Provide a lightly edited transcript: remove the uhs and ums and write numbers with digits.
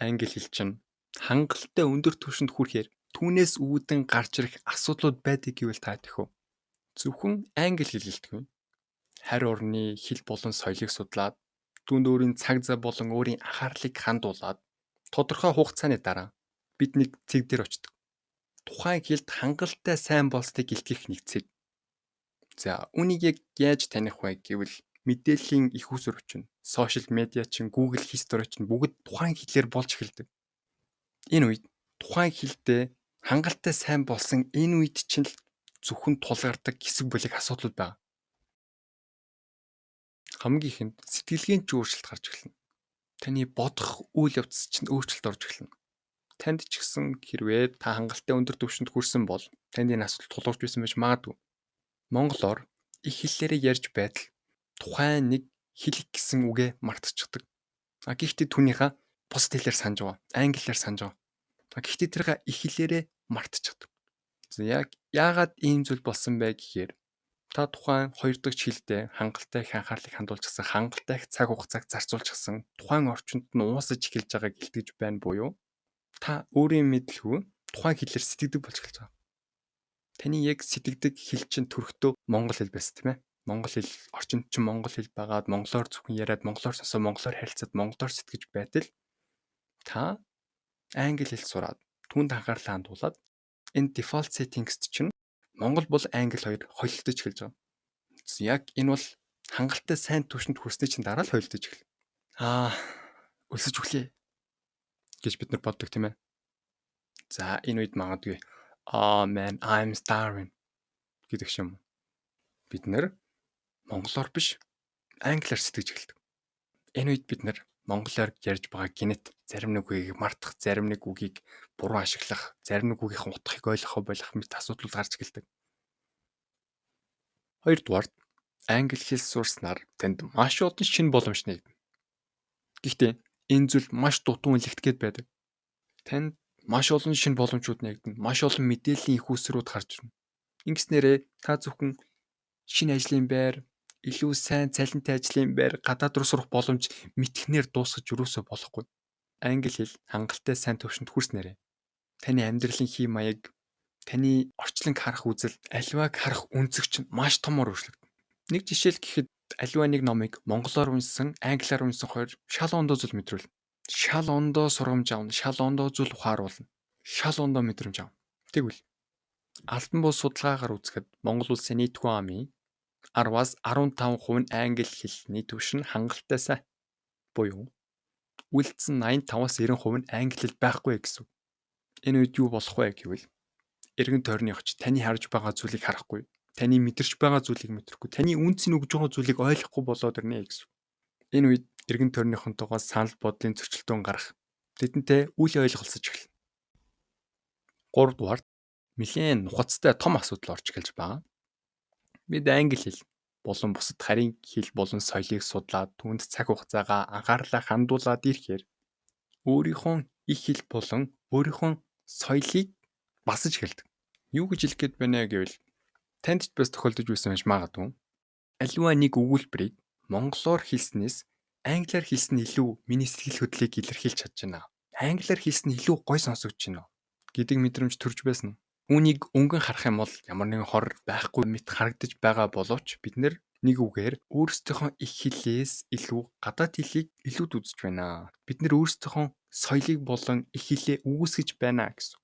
Англи хэл чинь хангалттай өндөр түвшинд хүрэхээр түүнээс үүдэн гарч ирэх асуудлууд байдаг гэвэл та тэхүү. Зөвхөн англи хэл гэлтгүй. Харь орны хэл болон соёлыг судлаад түүнд өөрийн цаг зав болон өөрийн анхаарлыг хандуулад тодорхой хугацааны дараа бид нэг цэг дээр очдог. Тухайн хэлд хангалттай сайн болсныг илтгэх нэг цэг. За үүнийг яг яаж таних вэ гэвэл мэдээллийн их усүр хүчин, сошиал медиа чин, Google History чин бүгд тухайн хэлээр болж эхэлдэг. Энэ үед тухайн хэлдээ хангалттай сайн болсон энэ үед чинь л зөвхөн тулгардаг хэсэг бүлэг асуудлууд байна. Хамгийн ихэнд сэтгэлгээнд ч өөрчлөлт гарч эхэлнэ. Таны бодох үйл явц чинь өөрчлөлт орж эхэлнэ. Танд ч гэсэн хэрвээ та хангалттай өндөр түвшинд хүрсэн бол танд энэ асуудал тулгарч байсан байж магадгүй. Монголоор их хэллээрээ ярьж байтал тухайн нэг хэлэх гэсэн үгээ мартчихдаг. Гэхдээ түүнийхээ бусад хэлээр санаж байгаа. Англиар санаж байгаа. Гэхдээ тэрийг их хэлээрээ мартчихдаг. Яг яагаад ийм зүйл болсон бэ гэхээр та тухайн хоёр дахь хэлдээ хангалттай их анхаарлыг хандуулчихсан, хангалттай их цаг хугацааг зарцуулчихсан, тухайн орчинд нь уусаж эхэлж байгааг илтгэж байна буюу та өөрийн мэдлгүй тухайн хэлээр сэтгэдэг болж эхэлж байгаа. Таны яг сэтгэдэг хэл чинь төрөлтөө монгол хэл байсан тийм ээ. Монгол хэл орчинд чинь монгол хэл байгаад монголоор зөвхөн яриад, монголоор сонсоо, монголоор харилцаад, монголоор сэтгэж байтал та англи хэл сураад түүнд анхаарлаа хандуулад энэ default settings чинь монгол бол англи хоёр холилдож эхэлж байгаа. Яг энэ бол хангалттай сайн түвшинд хүрсний чинь дараа л холилдож эхэлнэ. Өлсөж өглөө гэж бид нар боддог тийм ээ. За энэ үед магадгүй man I'm starving гэдэг юм. Бид нар монголоор биш англиар сэтгэж эхэлдэг. Энэ үед бид нар монголоор ярьж байгаа гинэт зарим нэг үгийг мартах, зарим нэг үгийг буруу ашиглах, зарим нэг үгийнхэн утгыг ойлгох мэт асуудлууд гарч эхэлдэг. Хоёрдугаар англи хэл сурснаар танд маш олон шинэ боломж нэгдэнэ. Гэхдээ энэ зүйл маш дутуу үлэгдэхэд байдаг. Танд маш олон шинэ боломжууд нэгдэнэ. Маш олон мэдээллийн их усрууд гарч ирнэ. Ингэснээрээ та зөвхөн шинэ ажлын байр, илүү сайн цалинтай ажлын байр, гадаад руу сурах боломж мэтгэхнээр дуусгаж юусоо болохгүй. Англи хэл хангалттай сайн төвшөнд хүрснээрээ таны амьдралын хий маяг, таны орчлонг харах үзэл, аливааг харах үнцэг чинь маш томор өөрчлөгдөнө. Нэг жишээл гэхэд аливаа нэг номыг монголоор уншсан, англиар уншсан хоёр шал ондоо зүйл мэдрүүл. Шал ондоо сургамж авна, шал ондоо зүйл ухааруулна. Шал ондоо мэдрэмж авна. Тэгвэл Албан бус судалгаагаар үзэхэд Монгол улсын нийт хүн амын 10-аас 15% нь англи хэлний түвшин хангалттай сайн. Буюу үлдсэн 85-аас 90% нь англи хэл байхгүй гэсэн. Энэ үед юу болох вэ гэвэл эргэн тойрны очиж таны харж байгаа зүйлийг харахгүй, таны мэдэрч байгаа зүйлийг мэдрэхгүй, таны үнцний өгж байгаа зүйлийг ойлгохгүй болоод ирнэ гэсэн. Энэ үед эргэн тойрныхонтойгоо санал бодлын зөрчилдөөн гарах, тэдэнтэй үл ойлголцож эхэлнэ. 3 дугаар нэлээд нухацтай том асуудал орж эхэлж байгаа. Бид англи хэл болон бусад харийн хэл болон соёлыг судлаад түүнд цаг хугацаагаа анхаарлаа хандуулаад ирэхээр өөрийнхөө их хэл болон өөрийнхөө соёлыг басаж эхэлдэг. Юу гэж хэлэх гээд байна гэвэл танд ч бас тохиолдож байсан байж магадгүй. Аливаа нэг өгүүлбэрийг монголоор хэлснээс англиар хэлсэн нь илүү миний сэтгэл хөдлөлийг илэрхийлж чадж байна. Англиар хэлсэн нь илүү гой сонсогдож байна гэдэг мэдрэмж төрж байсан. Үүнийг өнгөн харах юм бол ямар нэгэн хор байхгүй мэт харагдаж байгаа боловч бид нэг үгээр өөрсдийнхөө их хэлээс илүү гадаад хэлийг илүүд үзэж байна. Бид нэр өөрсдийнхөө соёлыг болон их хэлээ үүсгэж байна гэсэн.